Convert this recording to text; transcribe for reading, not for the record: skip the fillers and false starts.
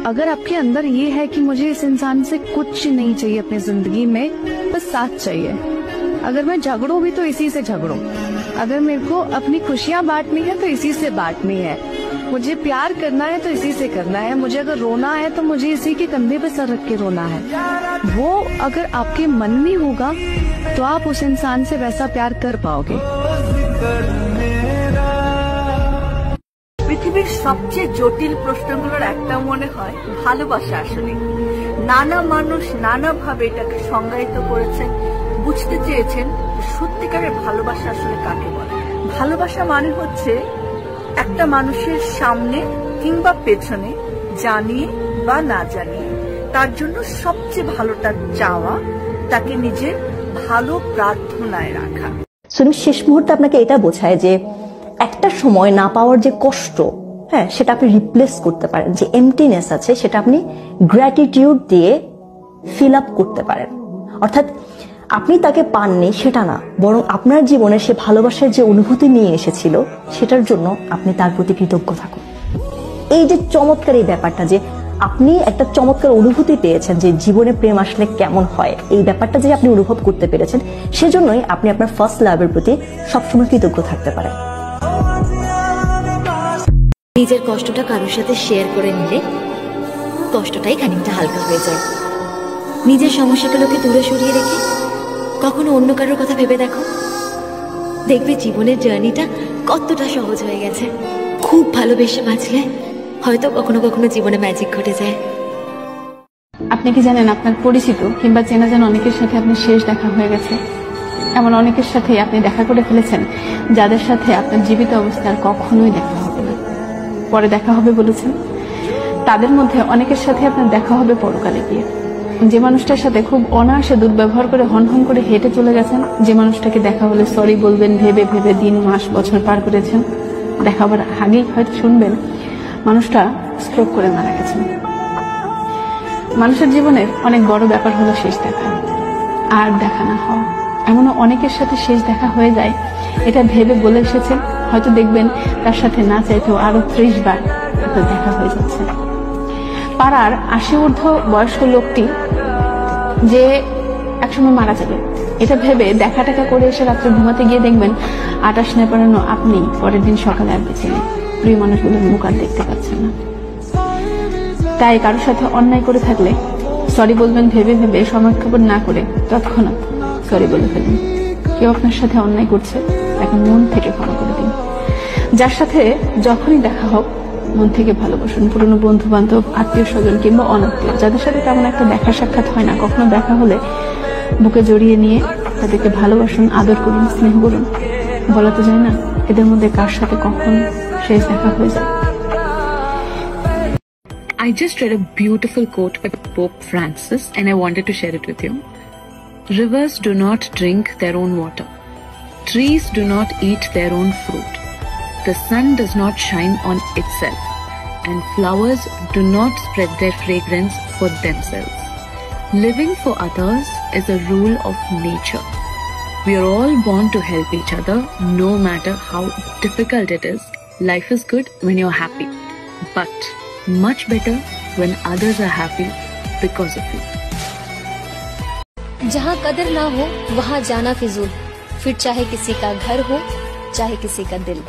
अगर आपके अंदर ये है कि मुझे इस इंसान से कुछ नहीं चाहिए अपनी जिंदगी में, बस साथ चाहिए। अगर मैं झगड़ूं भी तो इसी से झगड़ूं, अगर मेरे को अपनी खुशियां बांटनी है तो इसी से बांटनी है, मुझे प्यार करना है तो इसी से करना है, मुझे अगर रोना है तो मुझे इसी के कंधे पे सर रख के रोना है। वो अगर आपके मन में होगा तो आप उस इंसान से वैसा प्यार कर पाओगे। পৃথিবীর সবচেয়ে জটিল প্রশ্নগুলোর একটা মনে হয় ভালোবাসা আসলে। নানা মানুষ নানা ভাবে এটাকে সংজ্ঞায়িত করেছেন, বুঝতে চেয়েছেন সত্যিকারের ভালোবাসা আসলে কাকে বলে। ভালোবাসা মানে হচ্ছে একটা মানুষের সামনে কিংবা পেছনে জানিয়ে বা না জানিয়ে তার জন্য সবচেয়ে ভালোটা চাওয়া, তাকে নিজের ভালো প্রার্থনায় রাখা। শেষ মুহূর্তে আপনাকে এটা বোঝায় যে একটা সময় না পাওয়ার যে কষ্ট, হ্যাঁ, সেটা আপনি রিপ্লেস করতে পারেন, যে এমটিনেস আছে সেটা আপনি গ্র্যাটিটিউড দিয়ে ফিল আপ করতে পারেন। অর্থাৎ আপনি তাকে পাননি সেটা না, বরং আপনার জীবনে সে ভালোবাসার যে অনুভূতি নিয়ে এসেছিল সেটার জন্য আপনি তার প্রতি কৃতজ্ঞ থাকুন। এই যে চমৎকার এই ব্যাপারটা, যে আপনি একটা চমৎকার অনুভূতি পেয়েছেন যে জীবনে প্রেম আসলে কেমন হয়, এই ব্যাপারটা যে আপনি অনুভব করতে পেরেছেন, সেজন্যই আপনি আপনার ফার্স্ট লাভের প্রতি সবসময় কৃতজ্ঞ থাকতে পারেন। নিজের কষ্টটা কারোর সাথে শেয়ার করে নিলে কষ্টটাই খানিকটা হালকা হয়ে যায়। নিজের সমস্যাগুলোকে দূরে সরিয়ে রেখে কখনো অন্য কারোর কথা ভেবে দেখো, দেখবে জীবনের জার্নিটা কতটা সহজ হয়ে গেছে। খুব ভালোবেসে বাঁচলে হয়তো কখনো কখনো জীবনে ম্যাজিক ঘটে যায়। আপনি কি জানেন আপনার পরিচিত কিংবা চেনা জানা অনেকের সাথে আপনার শেষ দেখা হয়ে গেছে? এমন অনেকের সাথে আপনি দেখা করে ফেলেছেন যাদের সাথে আপনার জীবিত অবস্থায় আর কখনোই দেখা হবে না, পরে দেখা হবে বলেছেন। তাদের মধ্যে অনেকের সাথে আপনার দেখা হবে পরকালে গিয়ে। যে মানুষটার সাথে খুব অনায়াসে দুর্ব্যবহার করে হন করে হেঁটে চলে গেছেন, যে মানুষটাকে দেখা হলে সরি বলবেন ভেবে ভেবে দিন মাস বছর পার করেছেন, দেখা হবার আগেই হয়তো শুনবেন মানুষটা স্ট্রোক করে মারা গেছেন। মানুষের জীবনের অনেক বড় ব্যাপার হলো শেষ দেখা আর দেখা না হওয়া। এমনও অনেকের সাথে শেষ দেখা হয়ে যায়, এটা ভেবে বলে এসেছেন, হয়তো দেখবেন তার সাথে না চাইতেও আরো 30 বার আপনার দেখা হয়ে যাচ্ছে। পাড়ার 80 ঊর্ধ্ব বয়স্ক লোকটি যে একসময় মারা যাবে, এটা ভেবে দেখা টাকা করে এসে রাত্রে ঘুমাতে গিয়ে দেখবেন 28 না পারানো আপনি পরের দিন সকালে আর বেঁচে নেই, প্রিয় মানুষগুলোর মুখ আর দেখতে পাচ্ছেন না। তাই কারোর সাথে অন্যায় করে থাকলে সরি বলবেন ভেবে ভেবে সময় না করে তৎক্ষণাৎ সরি বলে ফেলুন। কেউ আপনার সাথে অন্যায় করছে তাকে মন থেকে ক্ষমা করে দিন। যার সাথে যখনই দেখা হোক মন থেকে ভালোবাসুন। পুরনো বন্ধু বান্ধব, আত্মীয় স্বজন কিংবা অনাত্মীয়, যাদের সাথে তেমন একটা দেখা সাক্ষাৎ হয় না, কখনো দেখা হলে বুকে জড়িয়ে নিয়ে তাদেরকে ভালোবাসুন, আদর করুন, স্নেহ করুন। বলা তো যায় না এদের মধ্যে কার সাথে কখন শেষ দেখা হয়ে যায়। I just read a beautiful quote by Pope Francis and I wanted to share it with you. Rivers do not drink their own water. Trees do not eat their own fruit. The sun does not shine on itself, and flowers do not spread their fragrance for themselves. Living for others is a rule of nature. We are all born to help each other, no matter how difficult it is. Life is good when you're happy, but much better when others are happy because of you. जहाँ कदर ना हो वहाँ जाना फिजूल, फिर चाहे किसी का घर हो चाहे किसी का दिल।